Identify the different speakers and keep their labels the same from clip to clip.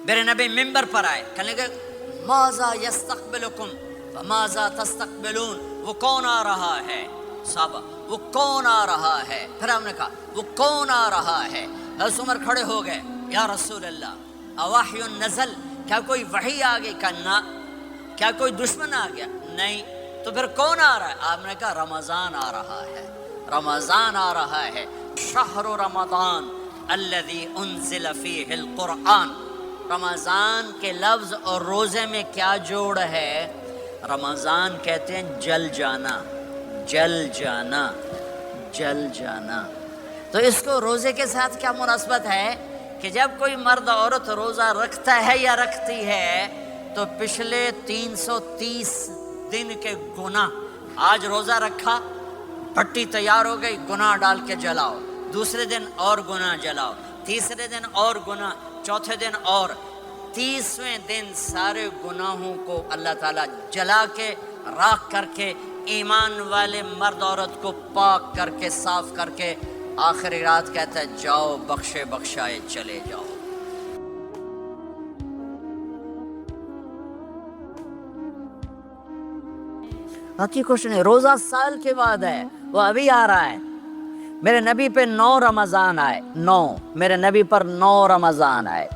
Speaker 1: میرے نبی ممبر پر آئے، کہنے لگے ماذا یستقبلکم وماذا تستقبلون، وہ کون آ رہا ہے؟ صحابہ وہ کون آ رہا ہے؟ پھر ہم نے کہا وہ کون آ رہا ہے؟ حضرت عمر کھڑے ہو گئے، یا رسول اللہ اواحی نزل، کیا کوئی وحی آ گئی؟ کہا کیا کوئی دشمن آ گیا؟ نہیں۔ تو پھر کون آ رہا ہے؟ آپ نے کہا رمضان آ رہا ہے، رمضان آ رہا ہے۔ شہر رمضان الذی انزل فیہ القرآن، رمضان کے لفظ اور روزے میں کیا جوڑ ہے؟ رمضان کہتے ہیں جل جانا، جل جانا، جل جانا۔ تو اس کو روزے کے ساتھ کیا مناسبت ہے کہ جب کوئی مرد عورت روزہ رکھتا ہے یا رکھتی ہے تو پچھلے 330 دن کے گناہ، آج روزہ رکھا، پٹی تیار ہو گئی، گناہ ڈال کے جلاؤ، دوسرے دن اور گناہ جلاؤ، تیسرے دن اور گناہ، چوتھے دن اور، 30ویں دن سارے گناہوں کو اللہ تعالیٰ جلا کے راکھ کر کے ایمان والے مرد عورت کو پاک کر کے صاف کر کے آخری رات کہتا ہے جاؤ بخشے بخشائے چلے جاؤ۔ باقی کچھ نہیں، روزہ سال کے بعد ہے، وہ ابھی آ رہا ہے۔ میرے نبی پہ 9 رمضان آئے، 9 میرے نبی پر 9 رمضان آئے۔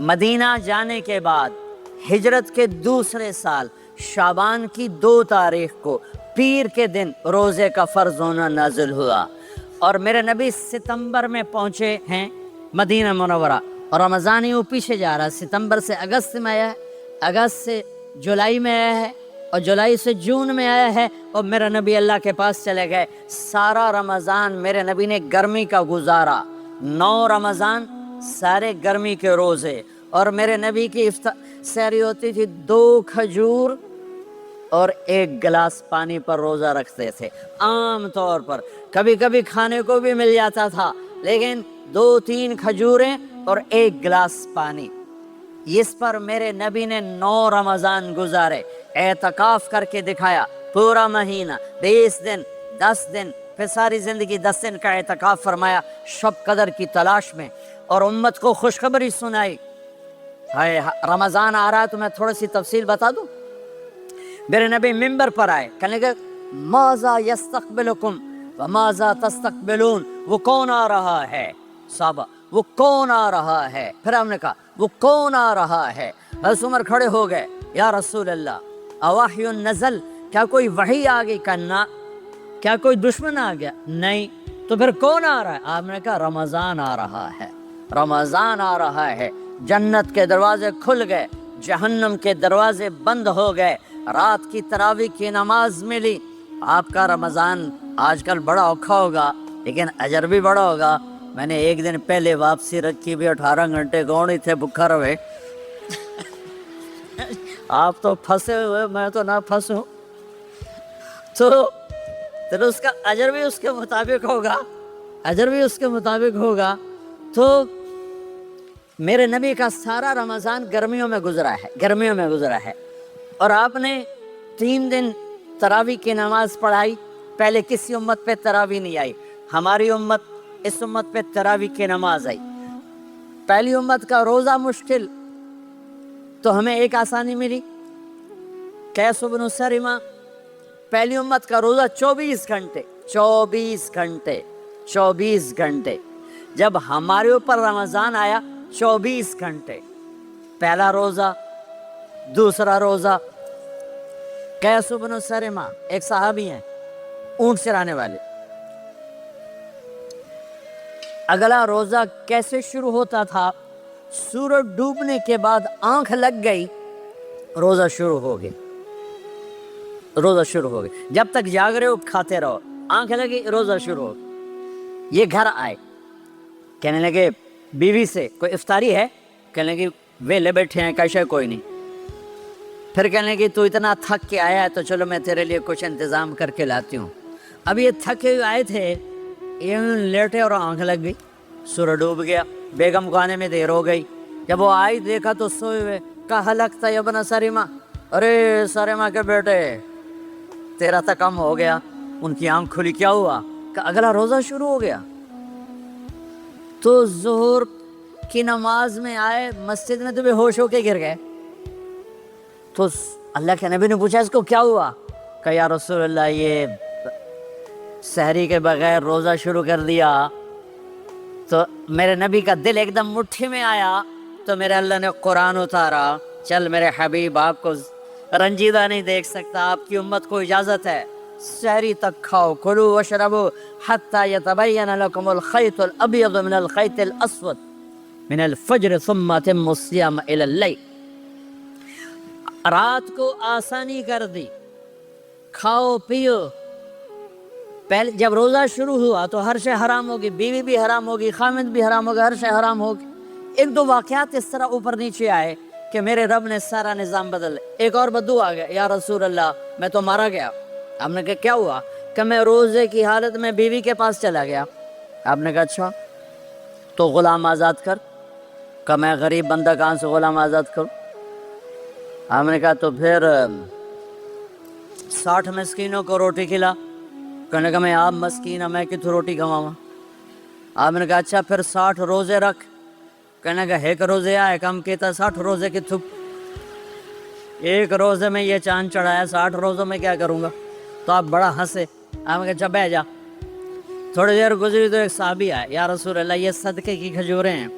Speaker 1: مدینہ جانے کے بعد ہجرت کے دوسرے سال شعبان کی 2 تاریخ کو پیر کے دن روزے کا فرض ہونا نازل ہوا، اور میرے نبی ستمبر میں پہنچے ہیں مدینہ منورہ، اور رمضان ہی وہ پیچھے جا رہا ہے، ستمبر سے اگست میں آیا ہے، اگست سے جولائی میں آیا ہے، اور جولائی سے جون میں آیا ہے، اور میرا نبی اللہ کے پاس چلے گئے۔ سارا رمضان میرے نبی نے گرمی کا گزارا، 9 رمضان سارے گرمی کے روزے، اور میرے نبی کی سحری ہوتی تھی 2 کھجور اور 1 گلاس پانی پر روزہ رکھتے تھے عام طور پر، کبھی کبھی کھانے کو بھی مل جاتا تھا، لیکن 2-3 کھجوریں اور 1 گلاس پانی، اس پر میرے نبی نے 9 رمضان گزارے، اعتکاف کر کے دکھایا، پورا مہینہ 20 دن 10 دن، پھر ساری زندگی 10 دن کا اعتکاف فرمایا شب قدر کی تلاش میں، اور امت کو خوشخبری سنائی۔ رمضان آ رہا ہے تو میں تھوڑی سی تفصیل بتا دوں۔ میرے نبی ممبر پر آئے، کہنے لگے ماذا یستقبلکم وماذا تستقبلون، وہ کون آ رہا ہے؟ صحابہ وہ کون آ رہا ہے؟ پھر ہم نے کہا وہ کون آ رہا ہے؟ حضرت عمر کھڑے ہو گئے، یا رسول اللہ اواحی نزل، کیا کوئی وحی آ گئی؟ کہا کیا کوئی دشمن آ گیا؟ نہیں۔ تو پھر کون آ رہا ہے؟ آپ نے کہا رمضان آ رہا ہے، رمضان آ رہا ہے۔ جنت کے دروازے کھل گئے، جہنم کے دروازے بند ہو گئے، رات کی تراویح کی نماز ملی۔ آپ کا رمضان آج کل بڑا اوکھا ہوگا لیکن اجر بھی بڑا ہوگا۔ میں نے 1 دن پہلے واپسی رکھی بھی، 18 گھنٹے کون ہی تھے بکھا رہے۔ آپ تو پھنسے ہوئے، میں تو نہ پھنسوں، تو اس کا اجر بھی اس کے مطابق ہوگا، اجر بھی اس کے مطابق ہوگا۔ تو میرے نبی کا سارا رمضان گرمیوں میں گزرا ہے، گرمیوں میں گزرا ہے، اور آپ نے 3 دن تراویح کی نماز پڑھائی۔ پہلے کسی امت پہ تراویح نہیں آئی، ہماری امت، اس امت پہ تراویح کی نماز آئی۔ پہلی امت کا روزہ مشکل، تو ہمیں ایک آسانی ملی، قیس بن سرمہ۔ پہلی امت کا روزہ 24 گھنٹے، 24 گھنٹے، 24 گھنٹے۔ جب ہمارے اوپر رمضان آیا 24 گھنٹے، پہلا روزہ، دوسرا روزہ۔ قیس بن سرمہ ایک صحابی ہیں، اونٹ چرانے والے۔ اگلا روزہ کیسے شروع ہوتا تھا؟ سورج ڈوبنے کے بعد آنکھ لگ گئی، روزہ شروع ہو گیا، روزہ شروع ہو گیا۔ جب تک جاگ رہے ہو کھاتے رہو، آنکھ لگی روزہ شروع ہو گیا۔ یہ گھر آئے، کہنے لگے بیوی سے کوئی افطاری ہے؟ کہنے لگے ویلے بیٹھے ہیں، کیسے کوئی نہیں۔ پھر کہنے لگے تو اتنا تھک کے آیا ہے تو چلو میں تیرے لیے کچھ انتظام کر کے لاتی ہوں۔ اب یہ تھکے ہوئے آئے تھے، یہ لیٹے اور آنکھ لگ گئی، سورج ڈوب گیا، بیگم کو آنے میں دیر ہو گئی۔ جب وہ آئی دیکھا تو سوئے ہوئے، کہا لگتا ہے ابن سرمہ، ارے سرمہ کے بیٹے تیرا تو کم ہو گیا۔ ان کی آنکھ کھلی، کیا ہوا؟ کہ اگلا روزہ شروع ہو گیا۔ تو ظہر کی نماز میں آئے, مسجد میں تو بے ہوش ہو کے گر گئے. تو اللہ کے نبی نے پوچھا اس کو کیا ہوا؟ کہ یا رسول اللہ یہ سحری کے بغیر روزہ شروع کر دیا. تو میرے نبی کا دل ایک دم مٹھی میں آیا, تو میرے اللہ نے قرآن اتارا, چل میرے حبیب آپ کو رنجیدہ نہیں دیکھ سکتا, آپ کی امت کو اجازت ہے سحری تک کھاؤ, کلوا واشربوا حتی یتبین لکم الخیط الابیض من الخیط الاسود من الفجر ثم اتموا الصیام الی اللیل. رات کو آسانی کر دی, کھاؤ پیو. پہلے جب روزہ شروع ہوا تو ہر شے حرام ہوگی, بیوی بھی حرام ہوگی, خامد بھی حرام ہوگا, ہر شے حرام ہوگی. ایک دو واقعات اس طرح اوپر نیچے آئے کہ میرے رب نے سارا نظام بدل. ایک اور بدو آ گیا, یا رسول اللہ میں تو مارا گیا. آپ نے کہا کیا ہوا؟ کہ میں روزے کی حالت میں بیوی کے پاس چلا گیا. آپ نے کہا اچھا تو غلام آزاد کر. کہ میں غریب بندہ کہاں سے غلام آزاد کروں؟ آپ نے کہا تو پھر 60 مسکینوں کو روٹی کھلا. کہنے کا میں آپ مسکین ہوں, میں کتوں روٹی کھواؤں؟ آپ نے کہا اچھا پھر 60 روزے رکھ. کہنے کا ایک روزے آئے کم کہتا 60 روزے کی تھک, ایک روزے میں یہ چاند چڑھایا, 60 روزوں میں کیا کروں گا؟ تو آپ بڑا ہنسے. آپ نے کہا اچھا بیٹھ جا. تھوڑی دیر گزری تو ایک صحابی آئے, یا رسول اللہ یہ صدقے کی کھجوریں ہیں.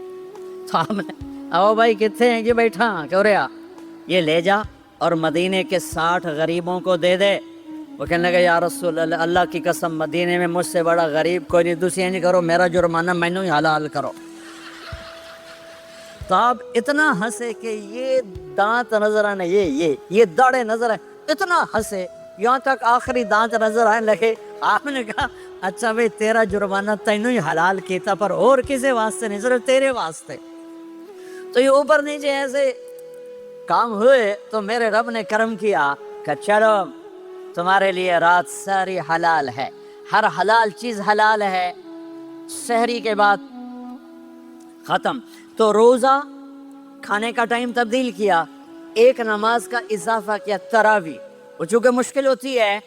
Speaker 1: تو آپ نے او بھائی کتنے ہیں؟ کہ بیٹھا کیوں رہا, یہ لے جا اور مدینے کے 60 غریبوں کو دے دے. وہ کہنے لگا یا رسول اللہ, اللہ کی قسم مدینے میں مجھ سے بڑا غریب کوئی نہیں, دوسری نہیں کرو, میرا جرمانہ مینوں ہی حلال کرو. تو آپ اتنا ہنسے کہ یہ دانت نظر آنے, یہ داڑے نظر آئے, اتنا ہنسے یہاں تک آخری دانت نظر آنے لگے. آپ نے کہا اچھا بھائی تیرا جرمانہ تینوں ہی حلال کیتا, پر اور کسی واسطے نہیں, صرف تیرے واسطے. تو یہ اوپر نیچے ایسے کام ہوئے تو میرے رب نے کرم کیا کہ چلو تمہارے لیے رات ساری حلال ہے, ہر حلال چیز حلال ہے. سحری کے بعد ختم. تو روزہ کھانے کا ٹائم تبدیل کیا, ایک نماز کا اضافہ کیا, تراویح. وہ چونکہ مشکل ہوتی ہے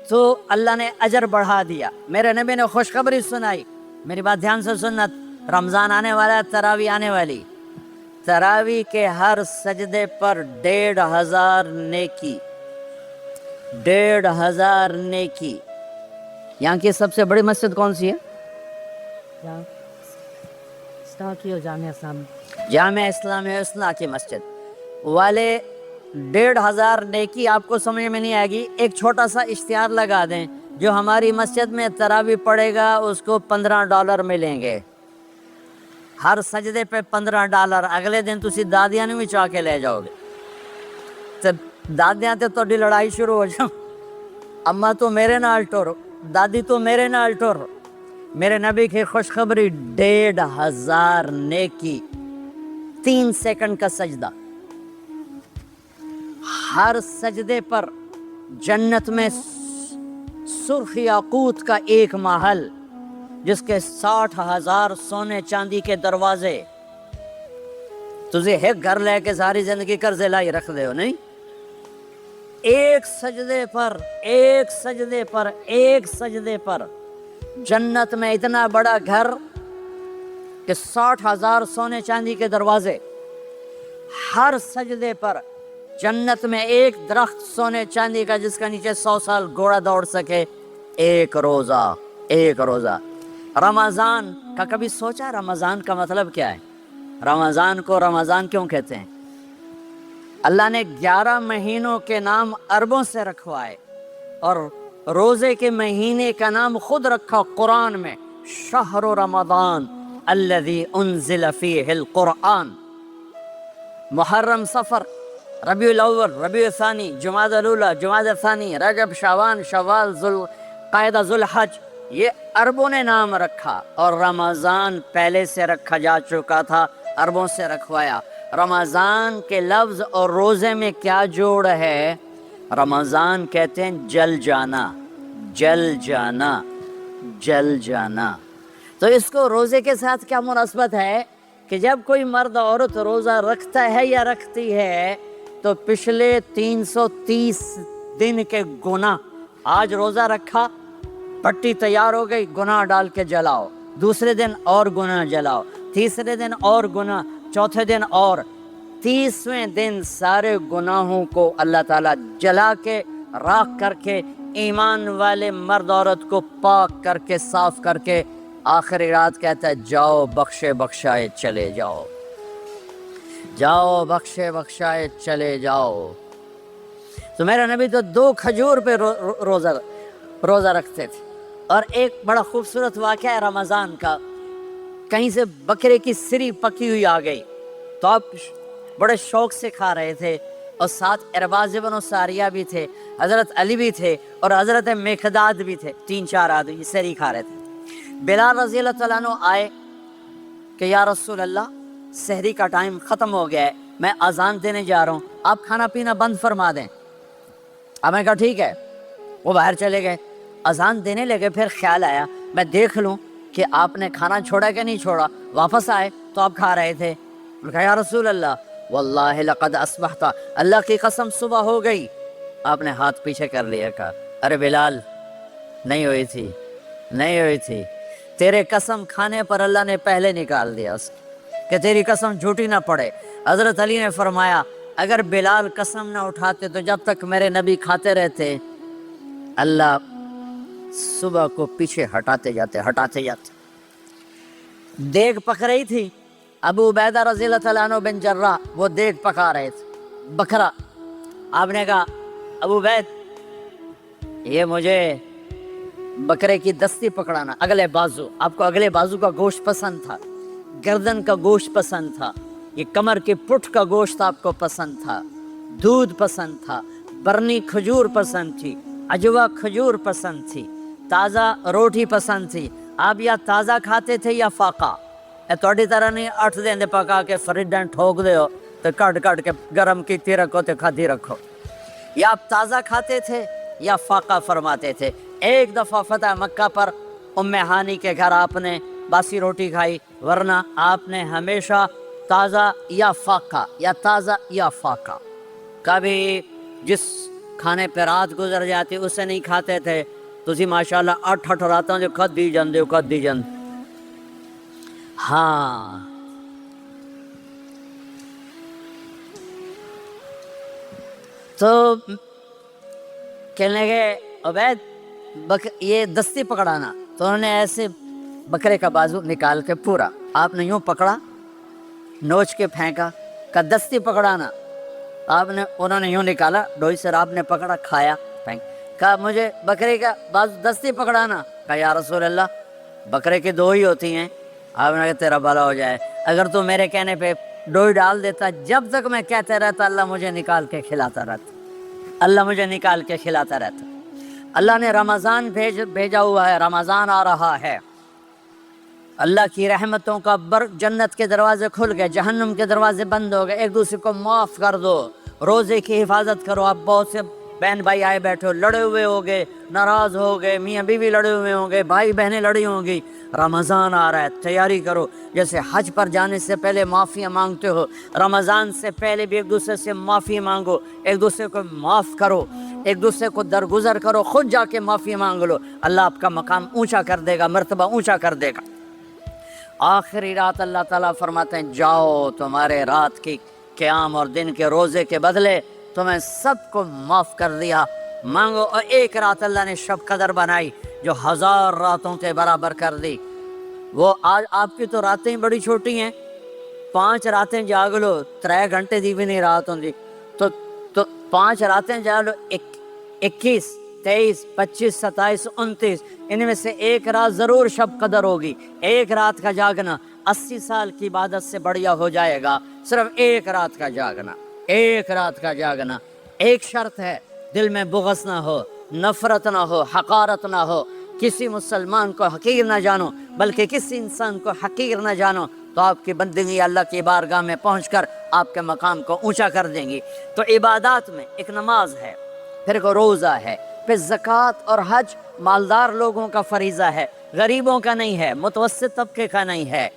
Speaker 1: تو اللہ نے اجر بڑھا دیا. میرے نبی نے خوشخبری سنائی, میری بات دھیان سے سننا, رمضان آنے والا ہے, تراویح آنے والی. تراویح کے ہر سجدے پر 1500 نیکی, 1500 نیکی. یہاں کی سب سے بڑی مسجد کون سی ہے؟ جامعہ اسلامیہ حسنہ کی مسجد والے. 1500 نیکی آپ کو سمجھ میں نہیں آئے گی. ایک چھوٹا سا اشتہار لگا دیں, جو ہماری مسجد میں تراویح پڑے گا اس کو $15 ملیں گے, ہر سجدے پہ $15. اگلے دن تسی دادیاں نے بھی چاہ کے لے جاؤ گے. تو دادیاں تے تھوڑی لڑائی شروع ہو جاؤ, اماں تو میرے نال ٹر, دادی تو میرے نال ٹر. میرے نبی کی خوشخبری 1500 نیکی, 3 سیکنڈ کا سجدہ. ہر سجدے پر جنت میں سرخ یاقوت کا ایک محل, جس کے 60,000 سونے چاندی کے دروازے. تجھے ایک گھر لے کے ساری زندگی قرضے لائی رکھ دے ہو نہیں. ایک سجدے پر, ایک سجدے پر, ایک سجدے پر جنت میں اتنا بڑا گھر کہ 60,000 سونے چاندی کے دروازے. ہر سجدے پر جنت میں ایک درخت سونے چاندی کا جس کا نیچے 100 سال گھوڑا دوڑ سکے. ایک روزہ, ایک روزہ. رمضان کا کبھی سوچا رمضان کا مطلب کیا ہے؟ رمضان کو رمضان کیوں کہتے ہیں؟ اللہ نے 11 مہینوں کے نام عربوں سے رکھوائے, اور روزے کے مہینے کا نام خود رکھا قرآن میں, شہر رمضان الذی انزل فیہ القرآن. محرم, صفر, ربیع الاول, ربیع الثانی, جمادی الاولی, جمادی الثانی, رجب, شعبان, شوال, ذوالقعدہ, ذوالحج, یہ عربوں نے نام رکھا. اور رمضان پہلے سے رکھا جا چکا تھا, عربوں سے رکھوایا. رمضان کے لفظ اور روزے میں کیا جوڑ ہے؟ رمضان کہتے ہیں جل جانا, جل جانا, جل جانا. تو اس کو روزے کے ساتھ کیا مناسبت ہے کہ جب کوئی مرد عورت روزہ رکھتا ہے یا رکھتی ہے تو پچھلے 330 دن کے گناہ, آج روزہ رکھا, پٹی تیار ہو گئی, گناہ ڈال کے جلاؤ, دوسرے دن اور گناہ جلاؤ, تیسرے دن اور گناہ، چوتھے دن اور، 30ویں دن سارے گناہوں کو اللہ تعالیٰ جلا کے راکھ کر کے ایمان والے مرد عورت کو پاک کر کے صاف کر کے آخری رات کہتا ہے جاؤ بخشے بخشائے چلے جاؤ، جاؤ بخشے بخشائے چلے جاؤ۔ تو میرا نبی تو 2 کھجور پہ روزہ رکھتے تھے۔ اور ایک بڑا خوبصورت واقعہ ہے رمضان کا، کہیں سے بکرے کی سری پکی ہوئی آ گئی تو آپ بڑے شوق سے کھا رہے تھے، اور ساتھ ارباز بن ساریہ بھی تھے، حضرت علی بھی تھے اور حضرت مقداد بھی تھے، 3-4 آدمی سری کھا رہے تھے۔ بلال رضی اللہ تعالیٰ عنہ آئے کہ یا رسول اللہ سحری کا ٹائم ختم ہو گیا ہے، میں اذان دینے جا رہا ہوں، آپ کھانا پینا بند فرما دیں۔ اب میں کہا ٹھیک ہے، وہ باہر چلے گئے، اذان دینے لگے، پھر خیال آیا میں دیکھ لوں کہ آپ نے کھانا چھوڑا کہ نہیں چھوڑا، واپس آئے تو آپ کھا رہے تھے۔ میں کہا یا رسول اللہ واللہ لقد اصبحت، اللہ کی قسم صبح ہو گئی۔ آپ نے ہاتھ پیچھے کر لیا، کہا ارے بلال نہیں ہوئی تھی، نہیں ہوئی تھی، تیرے قسم کھانے پر اللہ نے پہلے نکال دیا اس کہ تیری قسم جھوٹی نہ پڑے۔ حضرت علی نے فرمایا اگر بلال قسم نہ اٹھاتے تو جب تک میرے نبی کھاتے رہتے اللہ صبح کو پیچھے ہٹاتے جاتے۔ دیگ پک رہی تھی، ابو عبیدہ رضی اللہ تعالیٰ عنہ بن جراح وہ دیگ پکا رہے تھے، بکرا۔ آپ نے کہا ابو عبید یہ مجھے بکرے کی دستی پکڑانا، اگلے بازو، آپ کو اگلے بازو کا گوشت پسند تھا، گردن کا گوشت پسند تھا، یہ کمر کے پٹھ کا گوشت آپ کو پسند تھا، دودھ پسند تھا، برنی کھجور پسند تھی، عجوا کھجور پسند تھی، تازہ روٹی پسند تھی۔ آپ یا تازہ کھاتے تھے یا فاقہ، تھوڑی طرح نہیں 8 دن پکا کے فریڈن ٹھوک دے ہو تو کٹ کے گرم کیتی رکھو تو کھاتی رکھو، یا آپ تازہ کھاتے تھے یا فاقہ فرماتے تھے۔ ایک دفعہ فتح مکہ پر ام ہانی کے گھر آپ نے باسی روٹی کھائی، ورنہ آپ نے ہمیشہ تازہ یا فاقہ یا تازہ یا فاقہ، کبھی جس کھانے پہ رات گزر جاتی اسے نہیں کھاتے تھے۔ تسی ماشاءاللہ 8 راتوں جو کھدی جاندے ہاں۔ تو کہنے لگے عبید یہ دستی پکڑانا، تو انہوں نے ایسے بکرے کا بازو نکال کے پورا آپ نے یوں پکڑا، نوچ کے پھینکا، کہ دستی پکڑانا، انہوں نے یوں نکالا ڈوئی سے، آپ نے پکڑا کھایا پھینک، کہا مجھے بکرے کا بازو دستی پکڑانا، کہا یا رسول اللہ بکرے کی 2 ہی ہوتی ہیں۔ آپ نے کہا تیرا بھلا ہو جائے، اگر تو میرے کہنے پہ ڈوئی ڈال دیتا، جب تک میں کہتے رہتا اللہ مجھے نکال کے کھلاتا رہتا، اللہ مجھے نکال کے کھلاتا رہتا۔ اللہ نے رمضان بھیجا ہوا ہے، رمضان آ رہا ہے، اللہ کی رحمتوں کا جنت کے دروازے کھل گئے، جہنم کے دروازے بند ہو گئے، ایک دوسرے کو معاف کر دو، روزے کی حفاظت کرو۔ آپ بہت سے بہن بھائی آئے بیٹھے ہو، لڑے ہوئے ہو گئے، ناراض ہو گئے، میاں بیوی لڑے ہوئے ہوں گے، بھائی بہنیں لڑی ہوں گی، رمضان آ رہا ہے، تیاری کرو۔ جیسے حج پر جانے سے پہلے معافیاں مانگتے ہو، رمضان سے پہلے بھی ایک دوسرے سے معافی مانگو، ایک دوسرے کو معاف کرو، ایک دوسرے کو درگزر کرو، خود جا کے معافی مانگ لو، اللہ آپ کا مقام اونچا کر دے گا، مرتبہ اونچا کر دے گا۔ آخری رات اللہ تعالیٰ فرماتے ہیں جاؤ، تمہارے رات کی قیام اور دن کے روزے کے بدلے تمہیں سب کو معاف کر دیا، مانگو۔ اور ایک رات اللہ نے شب قدر بنائی جو 1000 راتوں کے برابر کر دی۔ وہ آج آپ کی تو راتیں بڑی چھوٹی ہیں، 5 راتیں جاگ لو، 3 گھنٹے دی بھی نہیں رات ہوندی، تو 5 راتیں جاگ لو، 21 23 25 27 29، ان میں سے ایک رات ضرور شب قدر ہوگی۔ ایک رات کا جاگنا 80 سال کی عبادت سے بڑھیا ہو جائے گا، صرف ایک رات کا جاگنا، ایک رات کا جاگنا۔ ایک شرط ہے، دل میں بغض نہ ہو، نفرت نہ ہو، حقارت نہ ہو، کسی مسلمان کو حقیر نہ جانو، بلکہ کسی انسان کو حقیر نہ جانو، تو آپ کی بندگی اللہ کی بارگاہ میں پہنچ کر آپ کے مقام کو اونچا کر دیں گی۔ تو عبادات میں ایک نماز ہے، پھر ایک روزہ ہے، پھر زکوٰۃ اور حج مالدار لوگوں کا فریضہ ہے، غریبوں کا نہیں ہے، متوسط طبقے کا نہیں ہے۔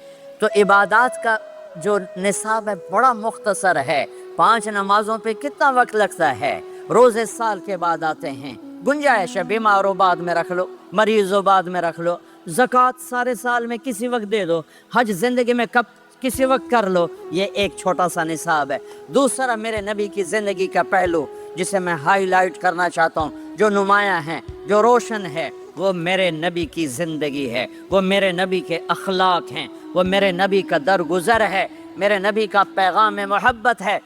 Speaker 1: تو عبادات کا جو نصاب ہے بڑا مختصر ہے، 5 نمازوں پہ کتنا وقت لگتا ہے، روزے سال کے بعد آتے ہیں، گنجائش ہے، بیمار ہو بعد میں رکھ لو، مریض ہو بعد میں رکھ لو، زکوٰۃ سارے سال میں کسی وقت دے دو، حج زندگی میں کب کسی وقت کر لو، یہ ایک چھوٹا سا نصاب ہے۔ دوسرا میرے نبی کی زندگی کا پہلو جسے میں ہائی لائٹ کرنا چاہتا ہوں، جو نمایاں ہے، جو روشن ہے، وہ میرے نبی کی زندگی ہے، وہ میرے نبی کے اخلاق ہیں، وہ میرے نبی کا درگزر ہے، میرے نبی کا پیغام محبت ہے۔